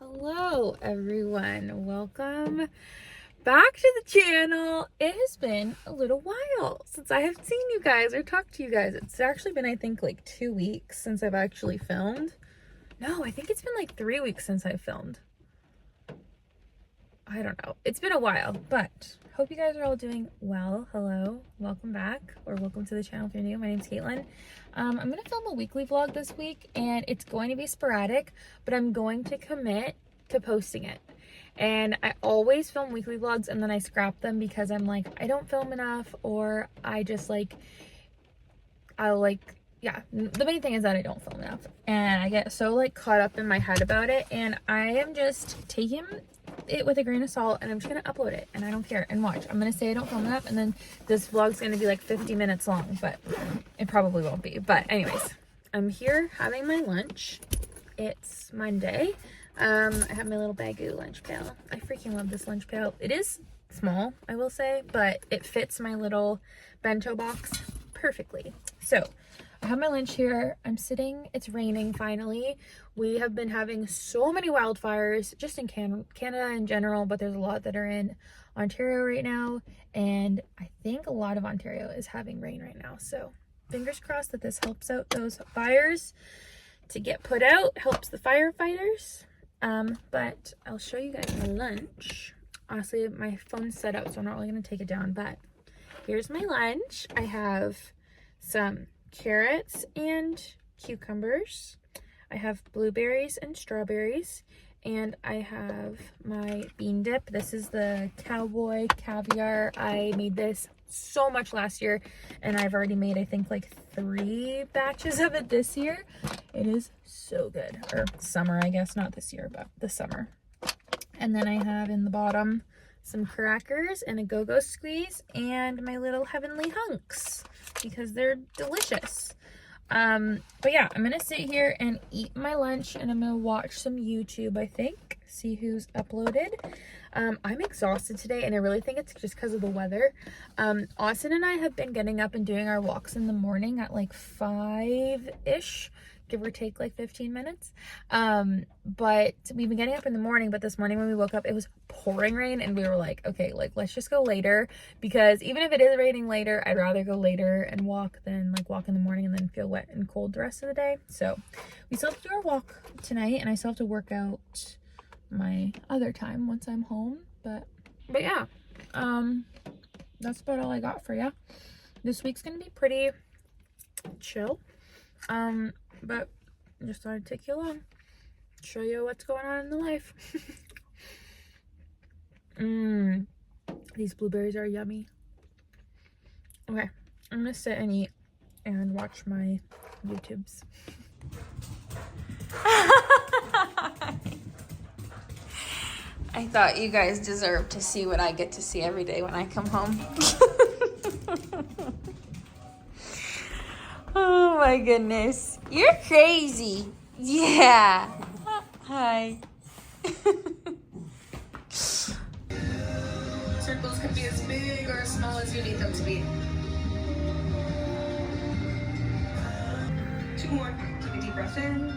Hello everyone, welcome back to the channel. It has been a little while since I have seen you guys or talked to you guys. It's actually been, I think, like 2 weeks since I've actually filmed. No, I think it's been like 3 weeks since I filmed. I don't know. It's been a while, but hope you guys are all doing well. Hello, welcome back, or welcome to the channel if you're new. My name's Caitlin. I'm going to film a weekly vlog this week, and it's going to be sporadic, but I'm going to commit to posting it. And I always film weekly vlogs and then I scrap them because I'm like, I don't film enough, or I just like, yeah, the main thing is that I don't film enough. And I get so like caught up in my head about it, and I am just taking it with a grain of salt, and I'm just gonna upload it, and I don't care. And watch, I'm gonna say I don't film enough, and then this vlog's gonna be like 50 minutes long, but it probably won't be. But anyways, I'm here having my lunch. It's Monday. I have my little Baggu lunch pail. I freaking love this lunch pail. It is small, I will say, but it fits my little bento box perfectly. So I have my lunch here. I'm sitting. It's raining finally. We have been having so many wildfires just in Canada in general, but there's a lot that are in Ontario right now, and I think a lot of Ontario is having rain right now. So fingers crossed that this helps out those fires to get put out, helps the firefighters. But I'll show you guys my lunch. Honestly, my phone's set up, so I'm not really gonna take it down, but here's my lunch. I have some carrots and cucumbers. I have blueberries and strawberries, and I have my bean dip. This is the cowboy caviar. I made this so much last year, and I've already made, I think, like 3 batches of it this year. It is so good. Or summer, I guess, not this year, but the summer. And then I have in the bottom some crackers and a go-go squeeze and my little heavenly hunks because they're delicious. But yeah, I'm gonna sit here and eat my lunch, and I'm gonna watch some YouTube, I think, see who's uploaded. I'm exhausted today, and I really think it's just because of the weather. Austin and I have been getting up and doing our walks in the morning at like 5-ish, give or take like 15 minutes. But we've been getting up in the morning, but this morning when we woke up, it was pouring rain, and we were like, okay, like let's just go later, because even if it is raining later, I'd rather go later and walk than like walk in the morning and then feel wet and cold the rest of the day. So we still have to do our walk tonight, and I still have to work out my other time once I'm home. But yeah, that's about all I got for you. This week's gonna be pretty chill. But I just thought I'd take you along, show you what's going on in the life. These blueberries are yummy. Okay, I'm gonna sit and eat and watch my YouTubes. I thought you guys deserved to see what I get to see every day when I come home. Oh my goodness. You're crazy. Yeah. Hi. Circles can be as big or as small as you need them to be. 2 more. Take a deep breath in.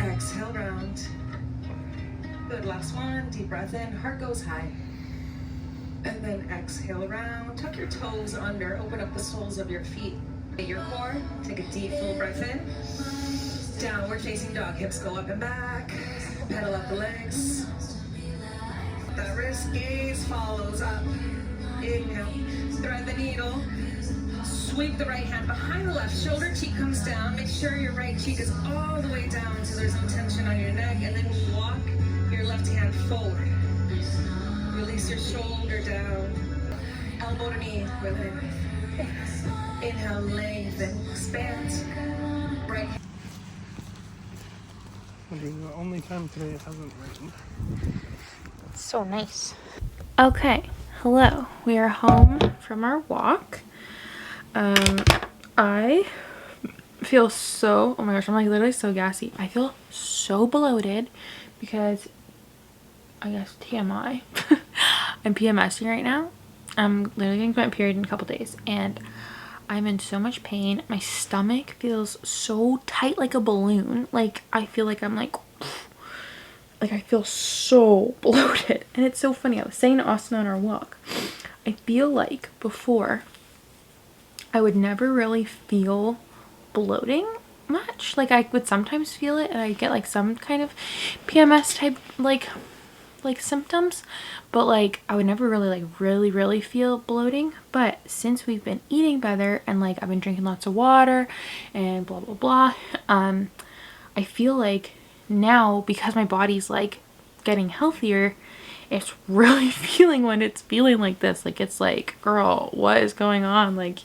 Exhale, round. Good, last one. Deep breath in. Heart goes high. And then exhale around. Tuck your toes under. Open up the soles of your feet. Get your core. Take a deep, full breath in. Downward facing dog. Hips go up and back. Pedal up the legs. That wrist gaze follows up. Inhale. Thread the needle. Sweep the right hand behind the left. Shoulder cheek comes down. Make sure your right cheek is all the way down so there's no tension on your neck. And then walk your left hand forward. Release your shoulder down. Elbow to knee. Within. Inhale, lengthen, expand. Right. It'll be the only time today it hasn't rained. It's so nice. Okay, hello. We are home from our walk. I feel so, oh my gosh, I'm like literally so gassy. I feel so bloated because, I guess, TMI. I'm PMSing right now. I'm literally going to my period in a couple days, and I'm in so much pain. My stomach feels so tight, like a balloon. Like I feel like I'm like like I feel so bloated. And it's so funny. I was saying to Austin on our walk, I feel like before I would never really feel bloating much. Like I would sometimes feel it and I get like some kind of PMS type like symptoms, but like I would never really like really feel bloating. But since we've been eating better and like I've been drinking lots of water and blah blah blah, I feel like now, because my body's like getting healthier, it's really feeling when it's feeling like this. Like it's like, girl, what is going on? Like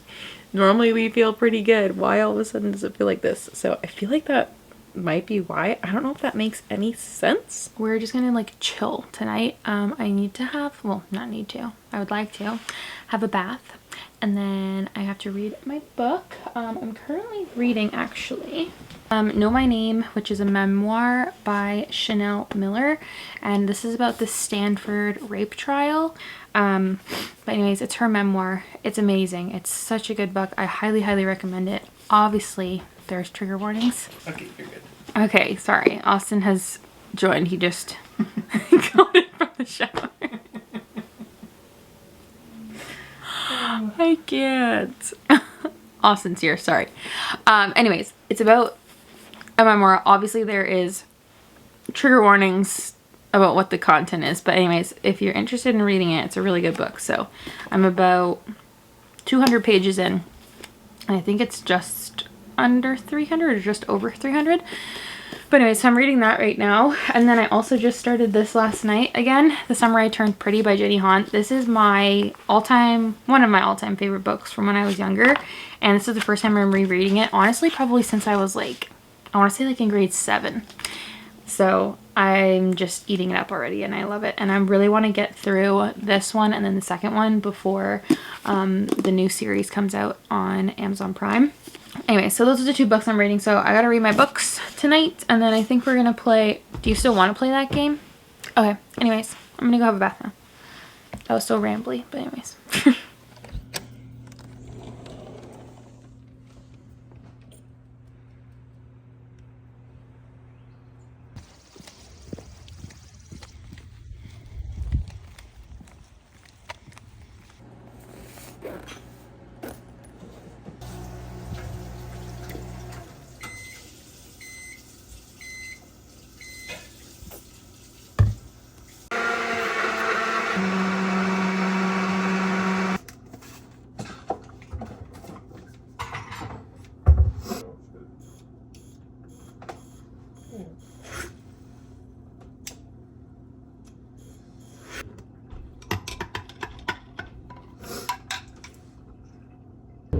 normally we feel pretty good, why all of a sudden does it feel like this? So I feel like that might be why. I don't know if that makes any sense. We're just gonna like chill tonight. I need to have, well, not need to, I would like to have a bath, and then I have to read my book. I'm currently reading actually Know My Name, which is a memoir by Chanel Miller, and this is about the Stanford rape trial. But anyways, it's her memoir. It's amazing. It's such a good book. I highly recommend it. Obviously there's trigger warnings. Okay, you're good. Okay, sorry. Austin has joined. He just got it from the shower. I can't. Austin's here, sorry. Anyways, it's about a memoir. Obviously there is trigger warnings about what the content is, but anyways, if you're interested in reading it, it's a really good book. So I'm about 200 pages in, and I think it's just under 300 or just over 300. But anyways, so I'm reading that right now. And then I also just started this last night again, The Summer I Turned Pretty by Jenny Han. This is my one of my all-time favorite books from when I was younger, and this is the first time I'm rereading it, honestly probably since I was like, I want to say like in grade 7. So I'm just eating it up already and I love it. And I really want to get through this one and then the second one before the new series comes out on Amazon Prime. Anyway, so those are the 2 books I'm reading. So I gotta read my books tonight, and then I think we're gonna play, do you still want to play that game? Okay, anyways, I'm gonna go have a bath now. That was so rambly, but anyways.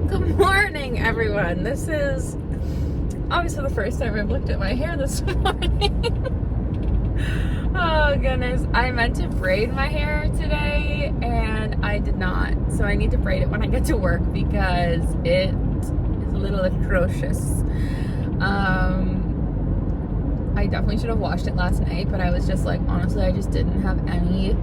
Good morning, everyone. This is obviously the first time I've looked at my hair this morning. Oh goodness, I meant to braid my hair today and I did not, so I need to braid it when I get to work because it is a little atrocious. I definitely should have washed it last night, but I was just like, honestly, I just didn't have any,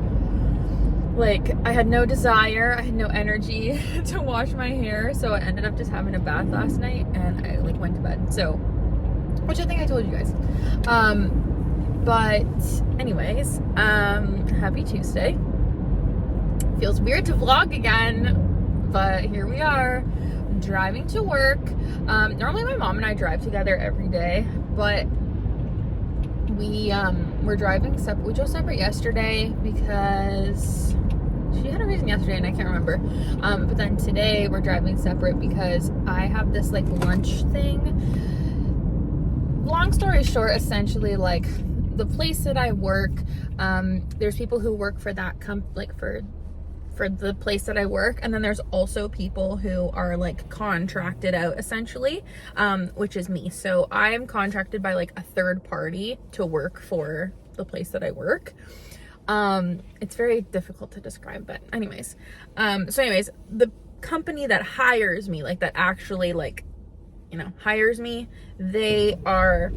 like, I had no desire, I had no energy to wash my hair, so I ended up just having a bath last night and I like went to bed. So, which I think I told you guys. But anyways, happy Tuesday. Feels weird to vlog again, but here we are, driving to work. Normally my mom and I drive together every day, but we're driving separate. We drove separate yesterday because she had a reason yesterday and I can't remember. But then today we're driving separate because I have this like lunch thing. Long story short, essentially, like, the place that I work, there's people who work for that for the place that I work, and then there's also people who are like contracted out essentially, which is me. So I am contracted by like a third party to work for the place that I work. It's very difficult to describe, but anyways, the company that hires me, like that actually like, you know, hires me, they are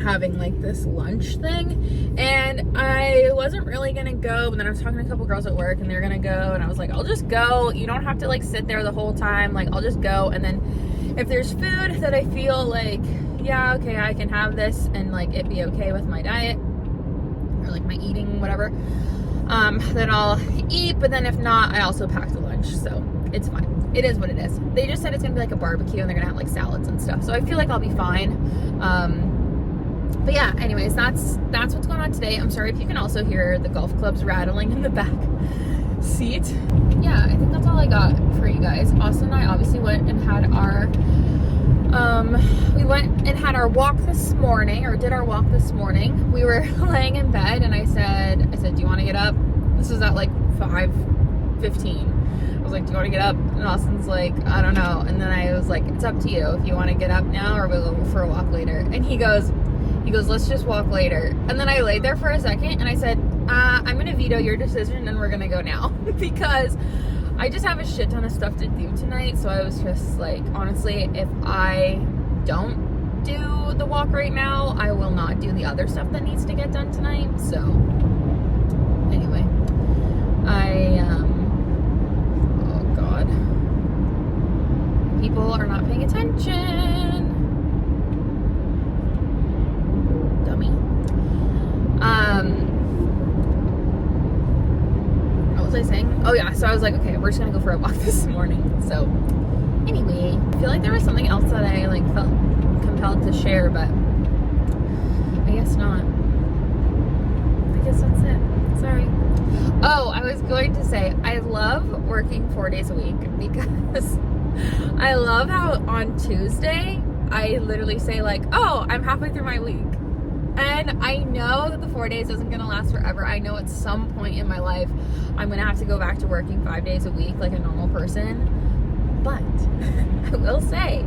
having like this lunch thing, and I wasn't really gonna go, but then I was talking to a couple girls at work and they're gonna go, and I was like, I'll just go, you don't have to like sit there the whole time, like I'll just go, and then if there's food that I feel like, yeah, okay, I can have this and like it be okay with my diet or like my eating, whatever. Then I'll eat, but then if not, I also pack the lunch, so it's fine. It is what it is. They just said it's gonna be like a barbecue and they're gonna have like salads and stuff, so I feel like I'll be fine. But yeah, anyways, that's what's going on today. I'm sorry if you can also hear the golf clubs rattling in the back seat. Yeah, I think that's all I got for you guys. Austin and I obviously went and had our walk this morning, or did our walk this morning. We were laying in bed and I said, do you want to get up? This was at like 5:15. I was like, do you want to get up? And Austin's like, I don't know. And then I was like, it's up to you if you want to get up now or we'll go for a walk later. And he goes, let's just walk later. And then I laid there for a second and I said, I'm gonna veto your decision and we're gonna go now because I just have a shit ton of stuff to do tonight. So I was just like, honestly, if I don't do the walk right now, I will not do the other stuff that needs to get done tonight. So anyway, oh God, people are not paying attention. Dummy. What was I saying? Oh yeah, so I was like, okay, we're just gonna go for a walk this morning. So anyway, I feel like there was something else that I like felt compelled to share, but I guess not. I guess that's it. Sorry. Oh, I was going to say, I love working 4 days a week because I love how on Tuesday, I literally say like, oh, I'm halfway through my week. And I know that the 4 days isn't going to last forever. I know at some point in my life, I'm going to have to go back to working 5 days a week like a normal person. But I will say,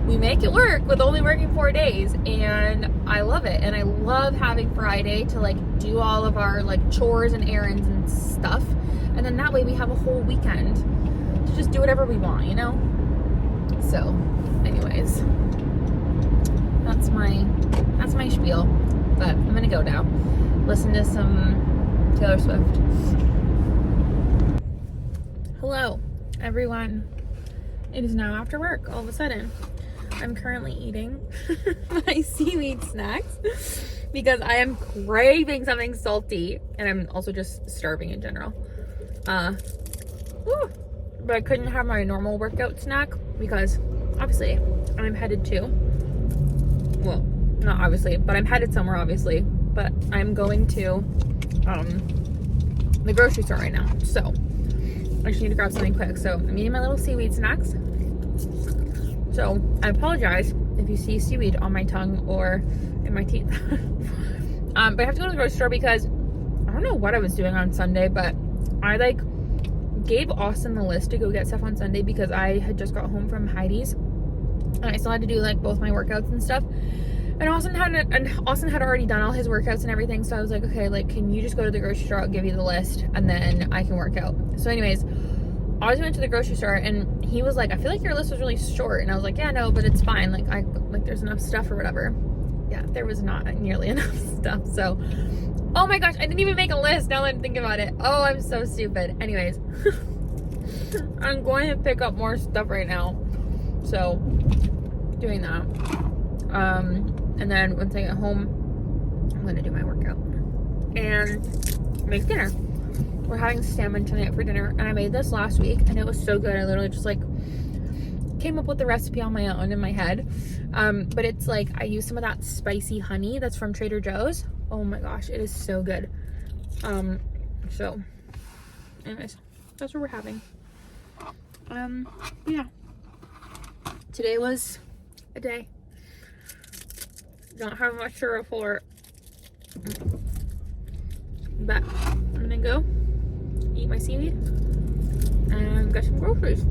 we make it work with only working 4 days and I love it. And I love having Friday to like do all of our like chores and errands and stuff. And then that way we have a whole weekend to just do whatever we want, you know? So anyways, that's my spiel. But I'm gonna go now. Listen to some Taylor Swift. Hello, everyone. It is now after work, all of a sudden. I'm currently eating my seaweed snacks because I am craving something salty and I'm also just starving in general. But I couldn't have my normal workout snack because obviously I'm headed to, well, not obviously, but I'm headed somewhere obviously, but I'm going to the grocery store right now. So I just need to grab something quick. So I'm eating my little seaweed snacks. So I apologize if you see seaweed on my tongue or in my teeth. But I have to go to the grocery store because I don't know what I was doing on Sunday, but I like gave Austin the list to go get stuff on Sunday because I had just got home from Heidi's and I still had to do like both my workouts and stuff. And Austin had already done all his workouts and everything. So I was like, okay, like, can you just go to the grocery store? I'll give you the list and then I can work out. So anyways, I went to the grocery store and he was like, I feel like your list was really short. And I was like, yeah, no, but it's fine. Like, there's enough stuff or whatever. Yeah, there was not nearly enough stuff. So, oh my gosh, I didn't even make a list now that I'm thinking about it. Oh, I'm so stupid. Anyways, I'm going to pick up more stuff right now. So, doing that. And then once I get home, I'm going to do my workout and make dinner. We're having salmon tonight for dinner, and I made this last week, and it was so good. I literally just like came up with the recipe on my own in my head. But it's like I use some of that spicy honey that's from Trader Joe's. Oh my gosh, it is so good. So anyways, that's what we're having. Yeah. Today was a day. Don't have much to report. But I'm gonna go eat my seaweed and get some groceries.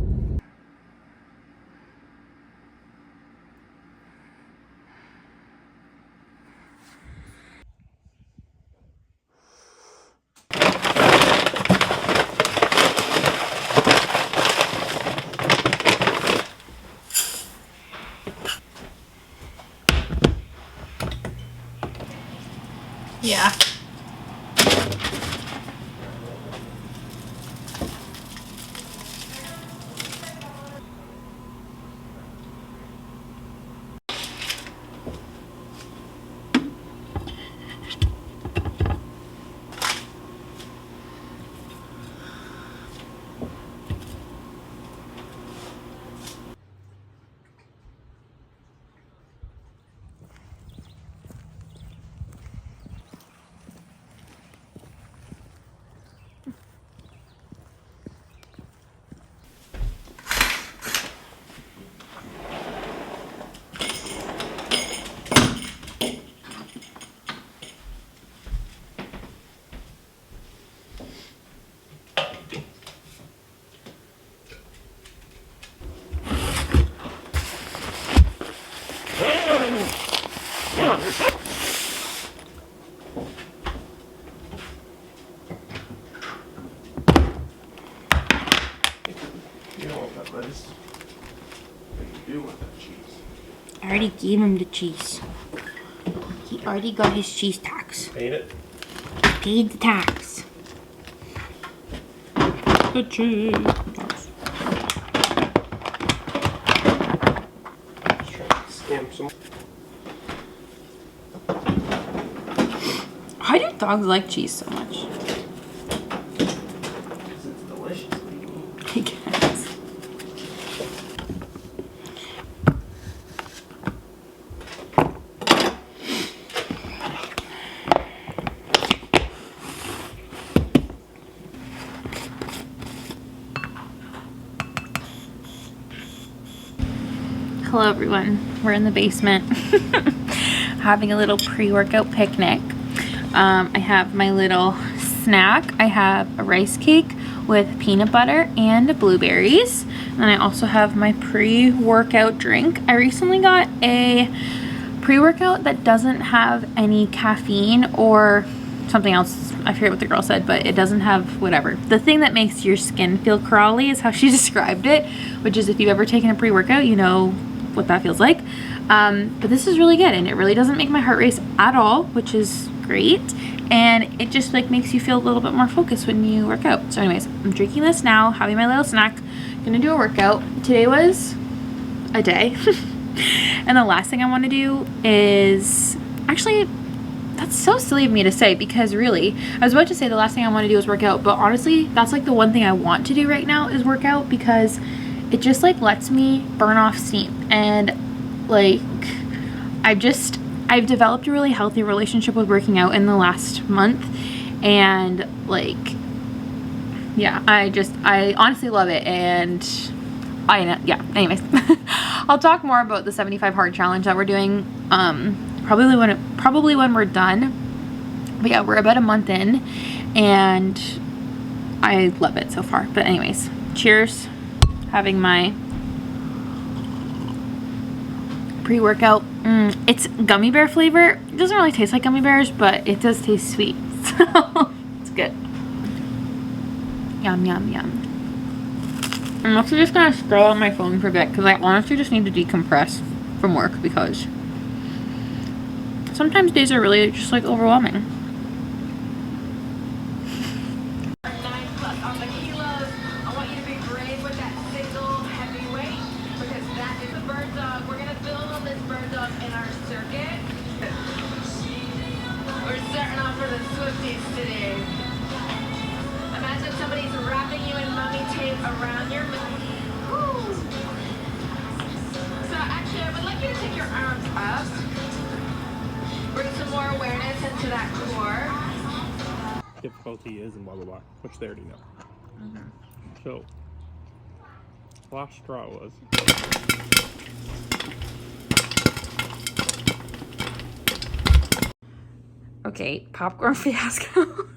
Yeah. You don't want that lettuce. But you do want that cheese. I already gave him the cheese. He already got his cheese tax. Paid it? Paid the tax. The cheese tax. Just trying to skim some. Why do dogs like cheese so much? Because it's delicious. What do you mean? I guess. Hello everyone, we're in the basement having a little pre-workout picnic. I have my little snack. I have a rice cake with peanut butter and blueberries, and I also have my pre-workout drink. I recently got a pre-workout that doesn't have any caffeine or something else. I forget what the girl said, but it doesn't have whatever. The thing that makes your skin feel crawly is how she described it, which is if you've ever taken a pre-workout, you know what that feels like. But this is really good, and it really doesn't make my heart race at all, which is great, and it just like makes you feel a little bit more focused when you work out. So anyways, I'm drinking this now, having my little snack, gonna do a workout. Today was a day and the last thing I want to do is actually, that's so silly of me to say, because really I was about to say the last thing I want to do is work out, but honestly that's like the one thing I want to do right now is work out, because it just like lets me burn off steam. And like I've developed a really healthy relationship with working out in the last month, and like yeah, I honestly love it. And yeah, anyways I'll talk more about the 75 hard challenge that we're doing probably when we're done. But yeah, we're about a month in and I love it so far. But anyways, cheers. Having my pre-workout. It's gummy bear flavor. It doesn't really taste like gummy bears, but it does taste sweet, so it's good. Yum yum yum. I'm actually just gonna scroll on my phone for a bit because I honestly just need to decompress from work, because sometimes days are really just like overwhelming. Around your Woo. So actually I would like you to take your arms up. Bring some more awareness into that core. Difficulty is and blah blah blah, which they already know. So last straw was Okay, popcorn fiasco.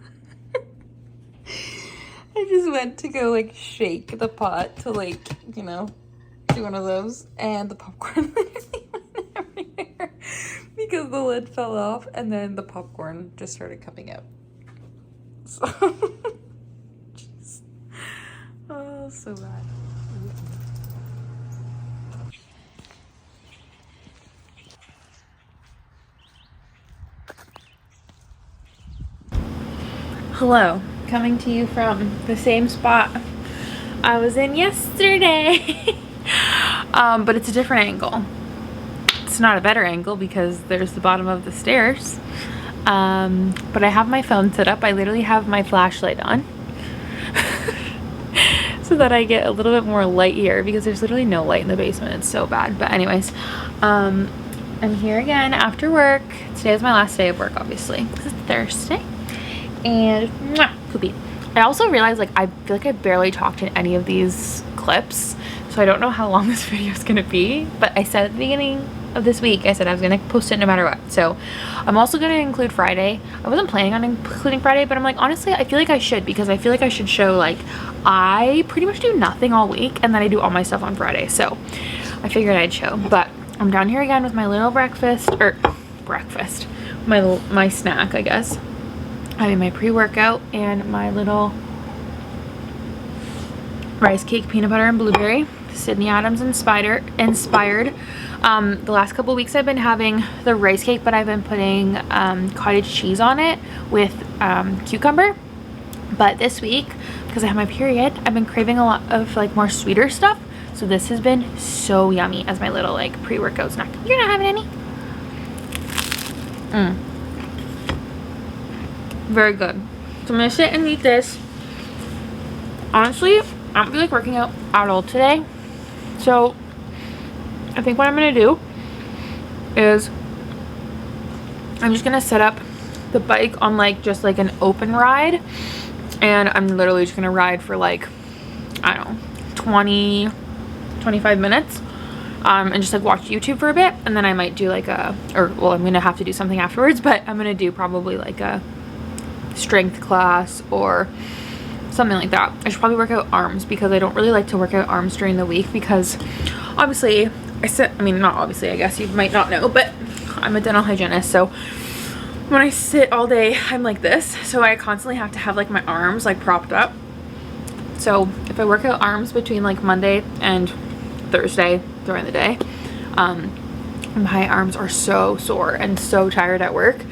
I just went to go like shake the pot to like, you know, do one of those, and the popcorn literally went everywhere because the lid fell off, and then the popcorn just started coming out. So, jeez. Oh, so bad. Hello, coming to you from the same spot I was in yesterday. But it's a different angle. It's not a better angle because there's the bottom of the stairs. But I have my phone set up. I literally have my flashlight on so that I get a little bit more light here, because there's literally no light in the basement. It's so bad. But anyways, I'm here again after work. Today is my last day of work, obviously. This is Thursday. And poopy. I also realized like I feel like I barely talked in any of these clips, so I don't know how long this video is gonna be, but I said at the beginning of this week I said I was gonna post it no matter what. So I'm also gonna include Friday. I wasn't planning on including Friday, but I'm like, honestly I feel like I should, because I feel like I should show like I pretty much do nothing all week and then I do all my stuff on Friday. So I figured I'd show. But I'm down here again with my little breakfast, or breakfast, my snack, I guess. Having my pre-workout and my little rice cake, peanut butter and blueberry, Sydney Adams inspired. The last couple weeks I've been having the rice cake, but I've been putting cottage cheese on it with cucumber. But this week, because I have my period, I've been craving a lot of like more sweeter stuff. So this has been so yummy as my little like pre-workout snack. You're not having any? Very good. So I'm gonna sit and eat this. Honestly, I don't feel like working out at all today. So I think what I'm gonna do is I'm just gonna set up the bike on like just like an open ride, and I'm literally just gonna ride for like, I don't know, 20-25 minutes, and just like watch YouTube for a bit, and then I might do like I'm gonna have to do something afterwards, but I'm gonna do probably like a strength class or something like that. I should probably work out arms, because I don't really like to work out arms during the week, because obviously not obviously, I guess you might not know, but I'm a dental hygienist, so when I sit all day I'm like this, so I constantly have to have like my arms like propped up. So if I work out arms between like Monday and Thursday during the day, my arms are so sore and so tired at work,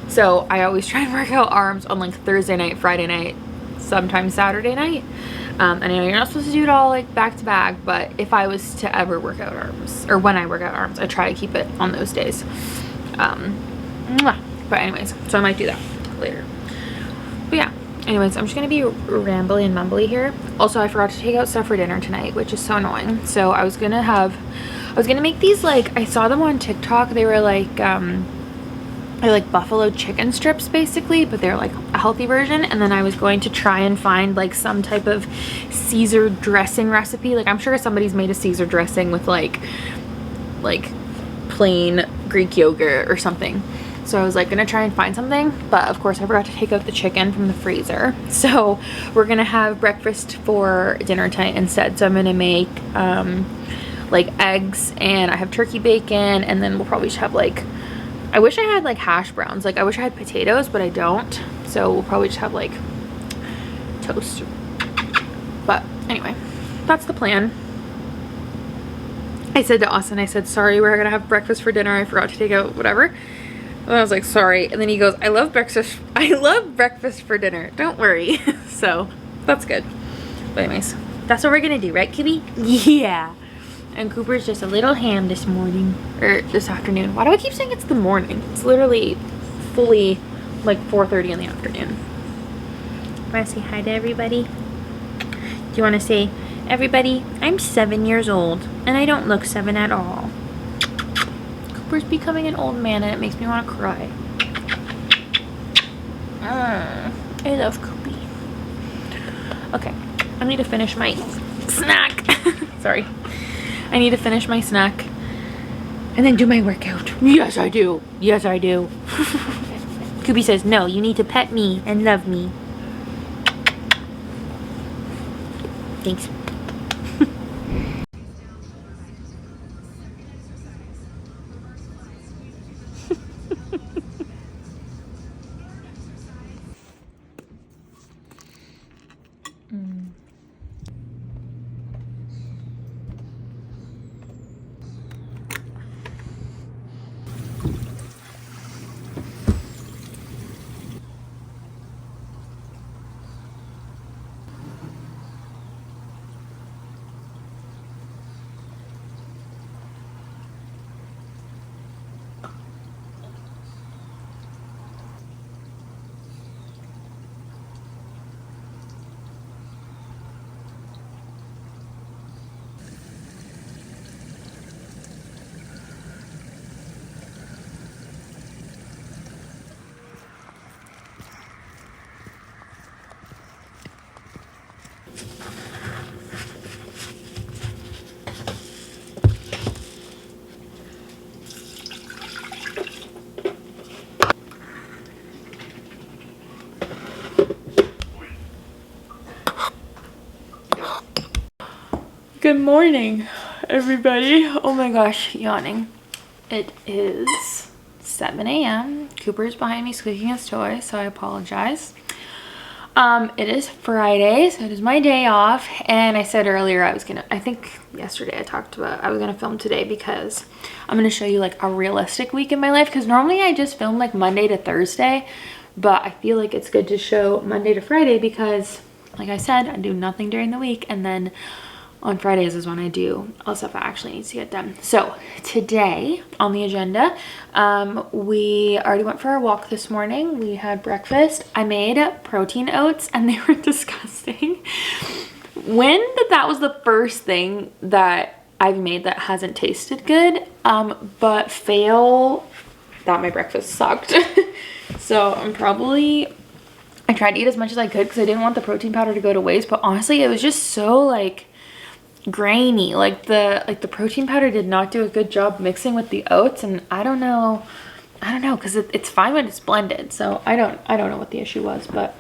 so I always try and work out arms on like Thursday night, Friday night, sometimes Saturday night. I know you're not supposed to do it all like back to back, but if I was to ever work out arms, or when I work out arms, I try to keep it on those days. But anyways, so I might do that later. But yeah, anyways, I'm just gonna be rambly and mumbly here. Also, I forgot to take out stuff for dinner tonight, which is so annoying. So I was gonna make these, like, I saw them on TikTok. They were like they're like buffalo chicken strips basically, but they're like a healthy version. And then I was going to try and find like some type of Caesar dressing recipe. Like, I'm sure somebody's made a Caesar dressing with like plain Greek yogurt or something. So I was like gonna try and find something, but of course I forgot to take out the chicken from the freezer. So we're gonna have breakfast for dinner tonight instead. So I'm gonna make like eggs, and I have turkey bacon, and then we'll probably just have like, I wish I had like hash browns. Like, I wish I had potatoes, but I don't. So we'll probably just have like toast. But anyway, that's the plan. I said to Austin, I said, sorry, we're gonna have breakfast for dinner. I forgot to take out whatever. And I was like, sorry. And then he goes, I love breakfast for dinner. Don't worry. So that's good. But anyways, that's what we're gonna do, right, Kitty? Yeah. And Cooper's just a little ham this morning, or this afternoon. Why do I keep saying it's the morning? It's literally fully like 4:30 in the afternoon. Want to say hi to everybody? Do you want to say, everybody, I'm 7 years old and I don't look 7 at all. Cooper's becoming an old man and it makes me want to cry. I love Coopy. Okay, I need to finish my snack. Sorry. I need to finish my snack and then do my workout. Yes, I do. Yes, I do. Koopy says, no, you need to pet me and love me. Thanks. Good morning, everybody. Oh my gosh, yawning. It is 7 a.m. Cooper's behind me squeaking his toy, so I apologize. It is Friday, so it is my day off, and I said earlier I think yesterday I talked about I was gonna film today because I'm gonna show you like a realistic week in my life, because normally I just film like Monday to Thursday, but I feel like it's good to show Monday to Friday because, like I said, I do nothing during the week, and then on Fridays is when I do all the stuff that actually needs to get done. So today on the agenda, we already went for our walk this morning. We had breakfast. I made protein oats and they were disgusting. That was the first thing that I've made that hasn't tasted good, but fail that my breakfast sucked. So I tried to eat as much as I could because I didn't want the protein powder to go to waste, but honestly it was just so like grainy. Like the protein powder did not do a good job mixing with the oats, and I don't know because it's fine when it's blended, so I don't know what the issue was, but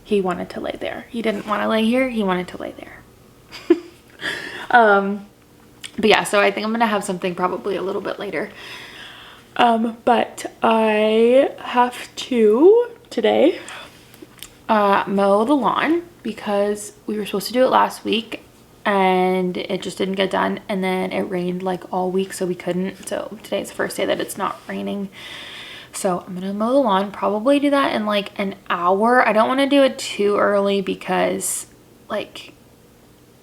he wanted to lay there. He didn't want to lay here, he wanted to lay there. But yeah, so I think I'm gonna have something probably a little bit later, but I have to today mow the lawn because we were supposed to do it last week and it just didn't get done, and then it rained like all week, so we couldn't. So today's the first day that it's not raining, so I'm gonna mow the lawn, probably do that in like an hour. I don't want to do it too early because like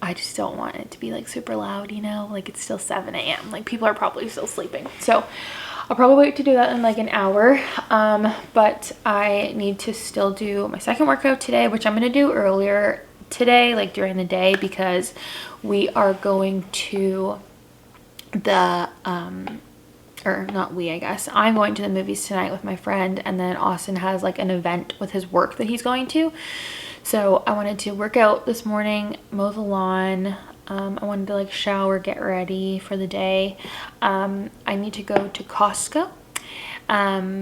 I just don't want it to be like super loud, you know, like it's still 7 a.m. like people are probably still sleeping, so I'll probably wait to do that in like an hour. But I need to still do my second workout today, which I'm gonna do earlier today, like during the day, because we are going to the or not we, I guess I'm going to the movies tonight with my friend, and then Austin has like an event with his work that he's going to. So I wanted to work out this morning, mow the lawn. I wanted to like shower, get ready for the day. I need to go to Costco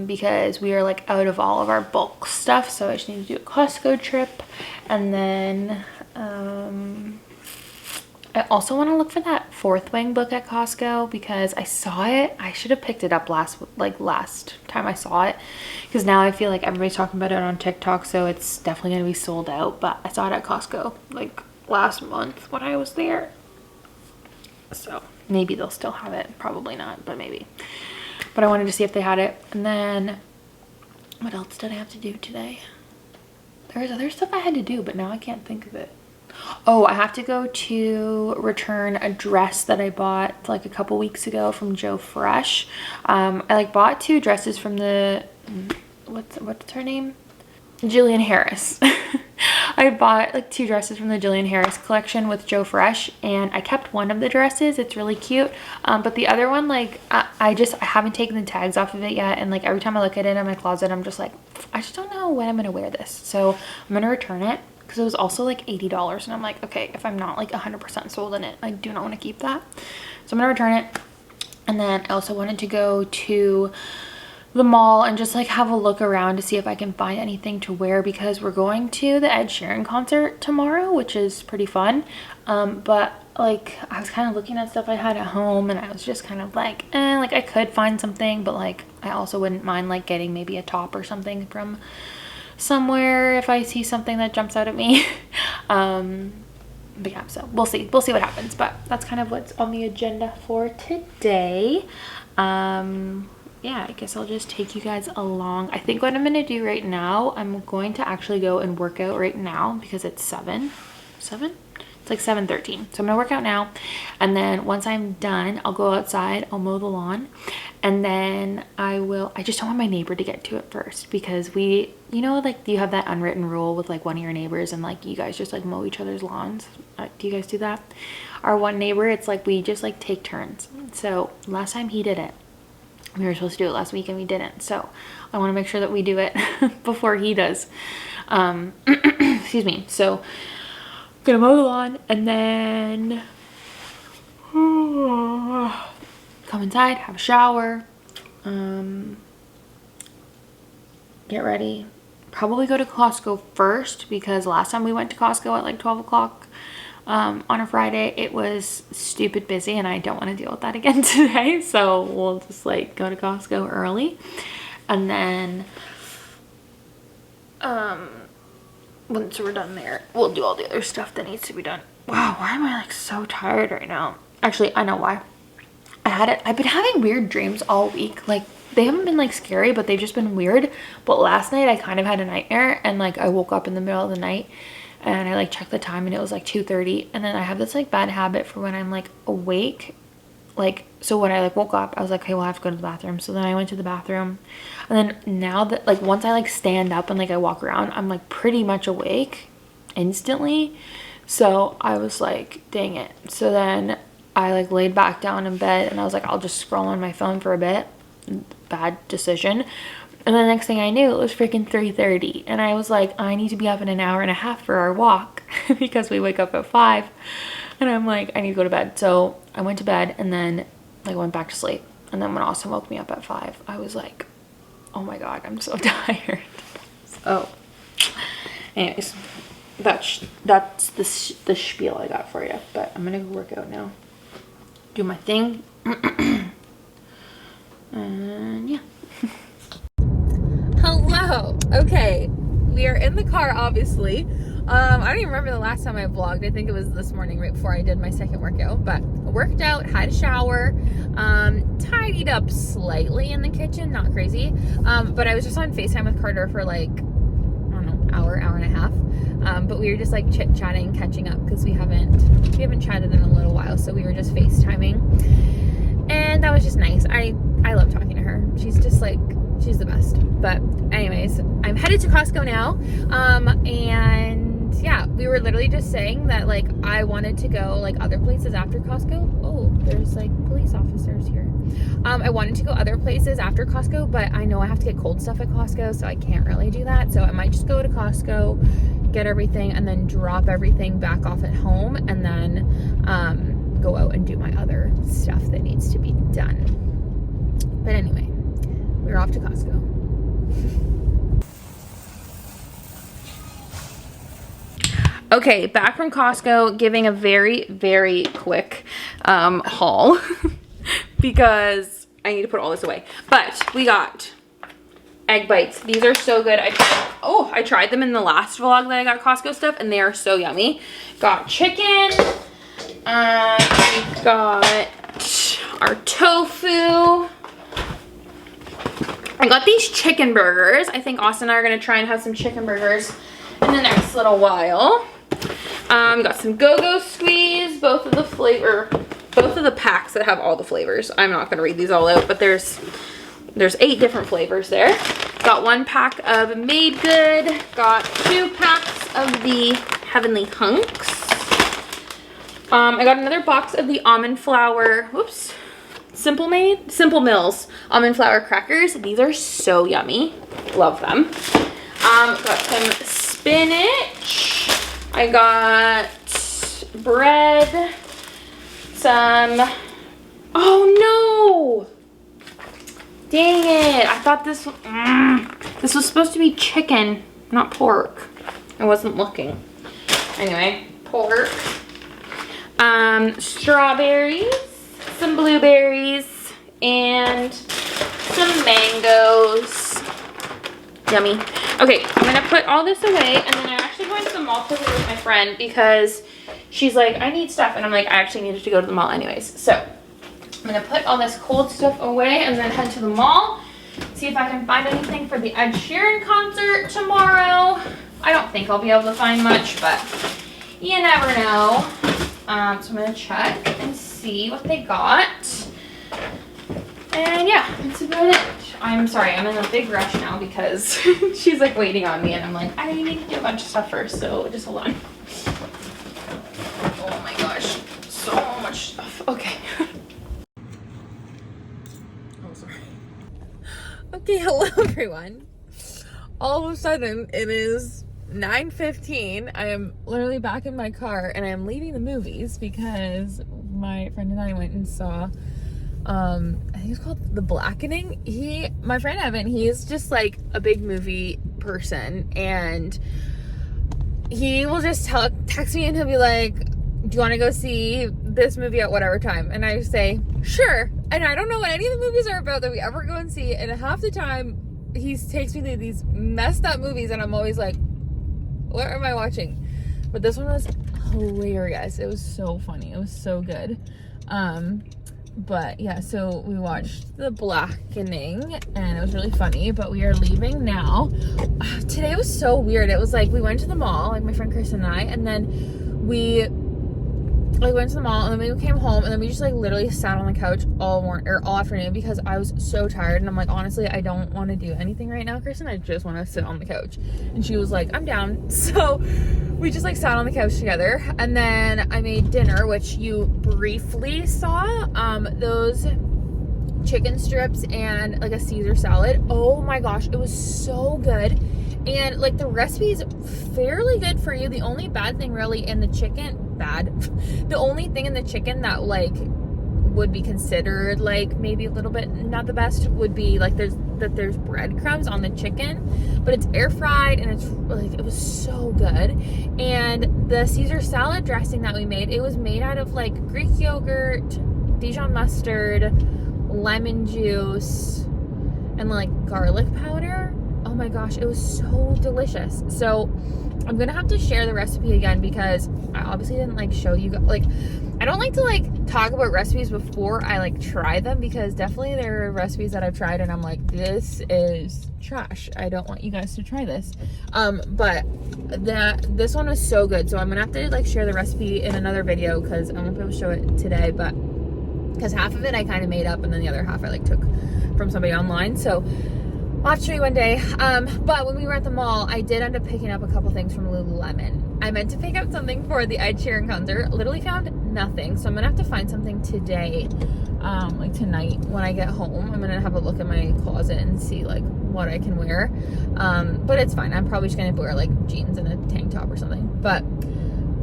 because we are like out of all of our bulk stuff, so I just need to do a Costco trip. And then I also want to look for that Fourth Wing book at Costco because I saw it. I should have picked it up last time I saw it, because now I feel like everybody's talking about it on TikTok, so it's definitely going to be sold out. But I saw it at Costco like last month when I was there, so maybe they'll still have it, probably not, but maybe. But I wanted to see if they had it. And then what else did I have to do today? There was other stuff I had to do, but now I can't think of it. Oh, I have to go to return a dress that I bought like a couple weeks ago from Joe Fresh. I like bought 2 dresses from the what's her name, Jillian Harris. I bought like 2 dresses from the Jillian Harris collection with Joe Fresh, and I kept one of the dresses. It's really cute, but the other one, like I haven't taken the tags off of it yet, and like every time I look at it in my closet, I'm just like, I just don't know when I'm gonna wear this, so I'm gonna return it because it was also like $80, and I'm like, okay, if I'm not like 100% sold in it, I do not want to keep that, so I'm gonna return it. And then I also wanted to go to the mall and just like have a look around to see if I can find anything to wear, because we're going to the Ed Sheeran concert tomorrow, which is pretty fun. But like I was kind of looking at stuff I had at home, and I was just kind of like, like I could find something, but like I also wouldn't mind like getting maybe a top or something from somewhere if I see something that jumps out at me. But yeah, so we'll see what happens, but that's kind of what's on the agenda for today. Yeah, I guess I'll just take you guys along. I think what I'm gonna do right now, I'm going to actually go and work out right now because it's 7? It's like 7:13. So I'm gonna work out now, and then once I'm done, I'll go outside, I'll mow the lawn, and then I just don't want my neighbor to get to it first, because you know, like you have that unwritten rule with like one of your neighbors, and like you guys just like mow each other's lawns. Do you guys do that? Our one neighbor, it's like we just like take turns. So last time he did it, we were supposed to do it last week and we didn't, so I want to make sure that we do it before he does. Excuse me. So I'm gonna mow the lawn and then come inside, have a shower, get ready, probably go to Costco first, because last time we went to Costco at like 12 o'clock on a Friday. It was stupid busy and I don't want to deal with that again today. So we'll just like go to Costco early, and then once we're done there, we'll do all the other stuff that needs to be done. Wow, why am I like so tired right now? Actually, I know why. I've been having weird dreams all week. Like, they haven't been like scary, but they've just been weird. But last night I kind of had a nightmare, and like I woke up in the middle of the night and I like checked the time and it was like 2:30. And then I have this like bad habit for when I'm like awake. Like, so when I like woke up, I was like, okay, well, I have to go to the bathroom. So then I went to the bathroom, and then now that like once I like stand up and like I walk around, I'm like pretty much awake instantly. So I was like, dang it. So then I like laid back down in bed and I was like, I'll just scroll on my phone for a bit. Bad decision. And the next thing I knew, it was freaking 3:30, and I was like, I need to be up in an hour and a half for our walk because we wake up at 5. And I'm like, I need to go to bed. So I went to bed and then like went back to sleep. And then when Austin woke me up at 5, I was like, oh my god, I'm so tired. Oh, anyways, that's the spiel I got for you. But I'm gonna go work out now, do my thing. And yeah. Hello. Okay, we are in the car, obviously. I don't even remember the last time I vlogged. I think it was this morning right before I did my second workout. But I worked out, had a shower, tidied up slightly in the kitchen, not crazy. But I was just on FaceTime with Carter for like, I don't know, hour and a half. But we were just like chit-chatting, catching up, because we haven't chatted in a little while. So we were just FaceTiming. And that was just nice. I love talking to her. She's just like, she's the best. But anyways, I'm headed to Costco now. And yeah, we were literally just saying that like I wanted to go like other places after Costco. Oh, there's like police officers here. I wanted to go other places after Costco, but I know I have to get cold stuff at Costco, so I can't really do that. So I might just go to Costco, get everything, and then drop everything back off at home, and then go out and do my other stuff that needs to be done. But anyway, we're off to Costco. Okay, back from Costco, giving a very, very quick haul because I need to put all this away. But we got egg bites. These are so good. I tried them in the last vlog that I got Costco stuff, and they are so yummy. Got chicken. We got our tofu. I got these chicken burgers. I think Austin and I are gonna try and have some chicken burgers in the next little while. Got some Go-Go Squeeze, both of the packs that have all the flavors. I'm not gonna read these all out, but there's 8 different flavors there. Got 1 pack of Made Good. Got 2 packs of the Heavenly Hunks. I got another box of the almond flour, Simple Mills almond flour crackers. These are so yummy. Love them. Got some spinach. I got bread. Oh no! Dang it. I thought this was supposed to be chicken, not pork. I wasn't looking. Anyway, pork. Strawberries, some blueberries, and some mangoes. Yummy. Okay, I'm gonna put all this away, and then I'm actually going to the mall quickly with my friend because she's like, I need stuff, and I'm like, I actually needed to go to the mall anyways. So I'm gonna put all this cold stuff away and then head to the mall, see if I can find anything for the Ed Sheeran concert tomorrow. I don't think I'll be able to find much, but you never know. So I'm gonna check and see what they got. And yeah, that's about it. I'm sorry, I'm in a big rush now because she's like waiting on me, and I'm like, I need to do a bunch of stuff first, so just hold on. Oh my gosh, so much stuff. Okay. Oh, sorry. Okay, hello everyone. All of a sudden, it is 9:15. I am literally back in my car, and I am leaving the movies because my friend and I went and saw I think it's called The Blackening. My friend Evan, he's just like a big movie person, and he will just text me, and he'll be like, do you want to go see this movie at whatever time? And I say, sure. And I don't know what any of the movies are about that we ever go and see. And half the time, he takes me to these messed up movies, and I'm always like, what am I watching? But this one was hilarious. It was so funny. It was so good. But yeah, so we watched The Blackening, and it was really funny, but we are leaving now. Today was so weird. It was like, we went to the mall, like my friend Chris and I, and then we like went to the mall, and then we came home, and then we just like literally sat on the couch all morning or all afternoon because I was so tired. And I'm like, honestly, I don't want to do anything right now, Kristen. I just want to sit on the couch. And she was like, I'm down. So we just like sat on the couch together, and then I made dinner, which you briefly saw. Those chicken strips and like a Caesar salad. Oh my gosh, it was so good. And like the recipe is fairly good for you. The only bad thing really in the chicken, the only thing in the chicken that like would be considered like maybe a little bit not the best would be like there's breadcrumbs on the chicken, but it's air fried, and it's like, it was so good. And the Caesar salad dressing that we made, it was made out of like Greek yogurt, Dijon mustard, lemon juice, and like garlic powder. Oh my gosh, it was so delicious. So I'm gonna have to share the recipe again because I obviously didn't like show you guys. Like, I don't like to like talk about recipes before I like try them, because definitely there are recipes that I've tried and I'm like, this is trash. I don't want you guys to try this. But this one was so good. So I'm gonna have to like share the recipe in another video because I won't be able to show it today, but because half of it I kind of made up and then the other half I like took from somebody online. So I'll have to show you one day. But when we were at the mall, I did end up picking up a couple things from Lululemon. I meant to pick up something for the Ed Sheeran concert. Literally found nothing. So I'm going to have to find something today, like tonight when I get home. I'm going to have a look at my closet and see like what I can wear. But it's fine. I'm probably just going to wear like jeans and a tank top or something. But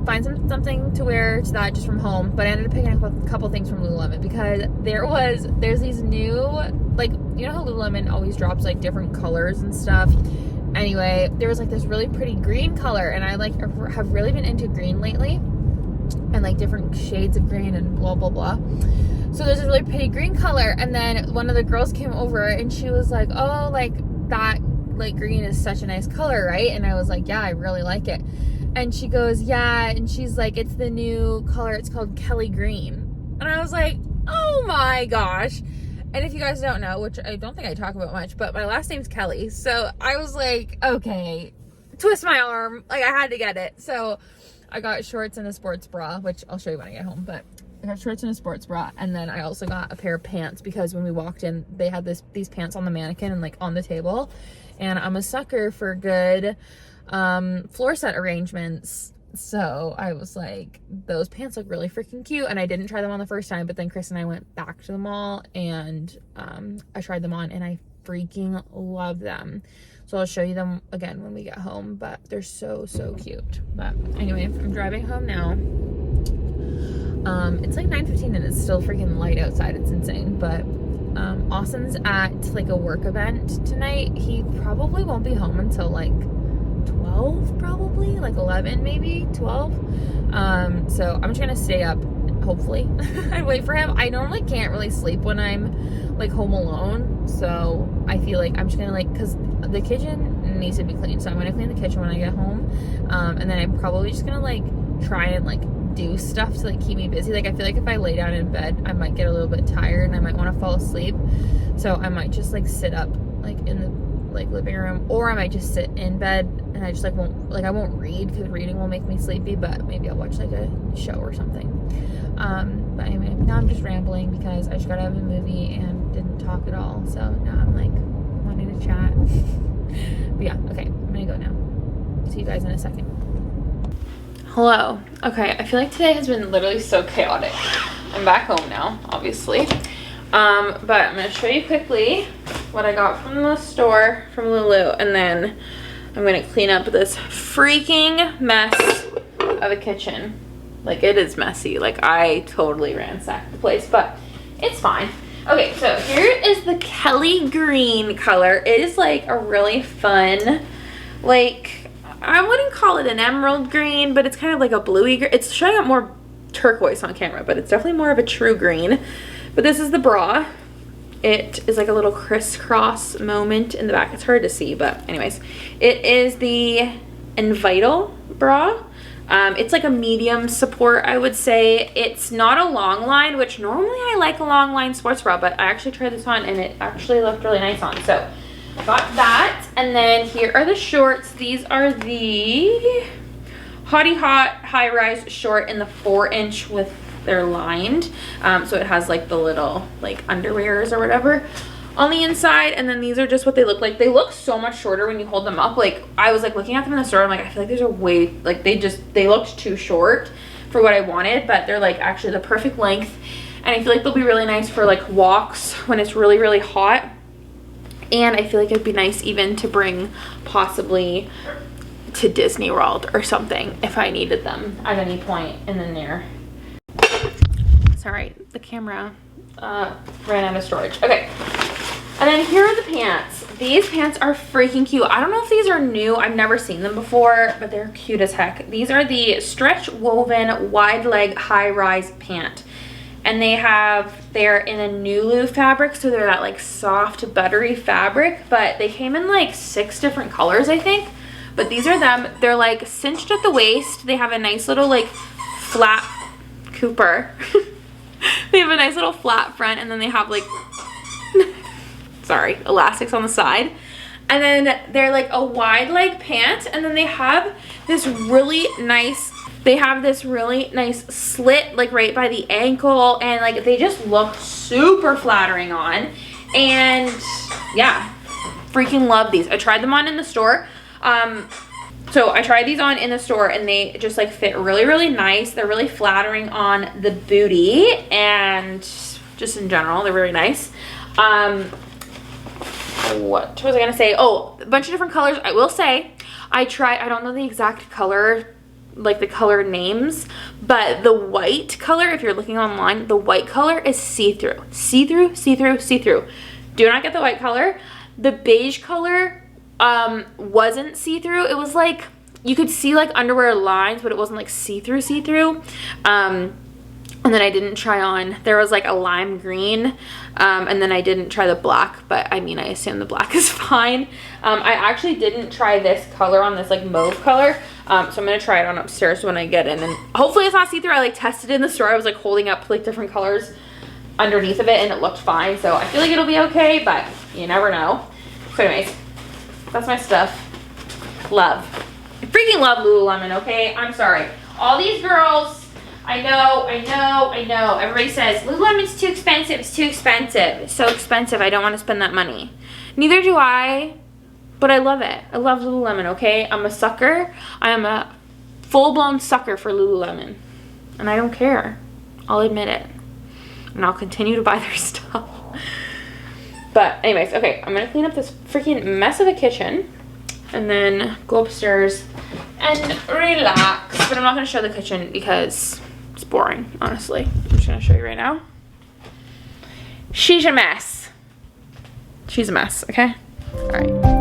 find something to wear to that just from home. But I ended up picking up a couple things from Lululemon because there's these new, like, you know how Lululemon always drops like different colors and stuff. Anyway, there was like this really pretty green color, and I like have really been into green lately, and like different shades of green and blah blah blah. So there's this really pretty green color, and then one of the girls came over and she was like, oh, like that like green is such a nice color, right? And I was like, yeah, I really like it. And she goes, yeah, and she's like, it's the new color, it's called Kelly Green. And I was like, oh my gosh. And if you guys don't know, which I don't think I talk about much, but my last name's Kelly. So I was like, okay, twist my arm. Like, I had to get it. So I got shorts and a sports bra, which I'll show you when I get home. But I got shorts and a sports bra. And then I also got a pair of pants because when we walked in, they had these pants on the mannequin and like on the table. And I'm a sucker for good floor set arrangements. So I was like, those pants look really freaking cute, and I didn't try them on the first time, but then Chris and I went back to the mall and I tried them on and I freaking love them. So I'll show you them again when we get home, but they're so cute. But anyway, I'm driving home now. It's like 9:15 and it's still freaking light outside. It's insane. But Austin's at like a work event tonight. He probably won't be home until like 12, probably like 11, maybe 12. So I'm just gonna stay up, hopefully, and wait for him. I normally can't really sleep when I'm like home alone, so I feel like I'm just gonna like, because the kitchen needs to be cleaned, so I'm gonna clean the kitchen when I get home, and then I'm probably just gonna like try and like do stuff to like keep me busy. Like, I feel like if I lay down in bed, I might get a little bit tired and I might want to fall asleep, so I might just like sit up like in the like living room, or I might just sit in bed and I just like I won't read because reading will make me sleepy, but maybe I'll watch like a show or something. But anyway, now I'm just rambling because I just got out of a movie and didn't talk at all, so now I'm like wanting to chat. But yeah, okay, I'm gonna go now. See you guys in a second. Hello. Okay, I feel like today has been literally so chaotic. I'm back home now, obviously. But I'm gonna show you quickly what I got from the store from Lulu, and then I'm gonna clean up this freaking mess of a kitchen. Like, it is messy. Like, I totally ransacked the place, but it's fine. Okay, so here is the Kelly Green color. It is like a really fun, like, I wouldn't call it an emerald green, but it's kind of like a bluey green. It's showing up more turquoise on camera, but it's definitely more of a true green. But this is the bra. It is like a little crisscross moment in the back. It's hard to see, but anyways, it is the Invital bra. It's like a medium support, I would say. It's not a long line, which normally I like a long line sports bra, but I actually tried this on and it actually looked really nice on. So got that. And then here are the shorts. These are the Hottie Hot high rise short in the 4-inch with, they're lined. So it has like the little like underwears or whatever on the inside, and then these are just what they look like. They look so much shorter when you hold them up. Like I was like looking at them in the store, I'm like, I feel like these are way, like they looked too short for what I wanted, but they're like actually the perfect length, and I feel like they'll be really nice for like walks when it's really, really hot. And I feel like it'd be nice even to bring possibly to Disney World or something if I needed them at any point in the near. Sorry, the camera ran out of storage. Okay. And then here are the pants. These pants are freaking cute. I don't know if these are new. I've never seen them before, but they're cute as heck. These are the stretch woven wide leg high rise pant. And they're in a Nulu fabric, so they're that like soft buttery fabric, but they came in like 6 different colors, I think. But these are them. They're like cinched at the waist. They have a nice little like flat Cooper. They have a nice little flat front, and then they have like sorry, elastics on the side. And then they're like a wide leg pant, and then they have this really nice slit like right by the ankle, and like they just look super flattering on. And yeah, freaking love these. I tried them on in the store. So I tried these on in the store, and they just like fit really, really nice. They're really flattering on the booty, and just in general, they're really nice. What was I gonna say? Oh, a bunch of different colors. I will say, I don't know the exact color, like the color names, but the white color, if you're looking online, the white color is see-through. See-through, see-through, see-through. Do not get the white color. The beige color wasn't see-through. It was like, you could see like underwear lines, but it wasn't like see-through, see-through. And then I didn't try on, there was like a lime green, and then I didn't try the black, but I mean, I assume the black is fine. I actually didn't try this color on, this like mauve color, so I'm gonna try it on upstairs when I get in, and hopefully it's not see-through. I like tested it in the store. I was like holding up like different colors underneath of it, and it looked fine, so I feel like it'll be okay, but you never know. So anyways, that's my stuff. Love. I freaking love Lululemon, okay? I'm sorry. All these girls, I know. Everybody says, Lululemon's too expensive, it's too expensive. It's so expensive, I don't want to spend that money. Neither do I, but I love it. I love Lululemon, okay? I'm a sucker. I am a full-blown sucker for Lululemon. And I don't care. I'll admit it. And I'll continue to buy their stuff. But anyways, okay, I'm gonna clean up this freaking mess of a kitchen and then go upstairs and relax. But I'm not gonna show the kitchen because it's boring, honestly. I'm just gonna show you right now. She's a mess. She's a mess, okay? All right.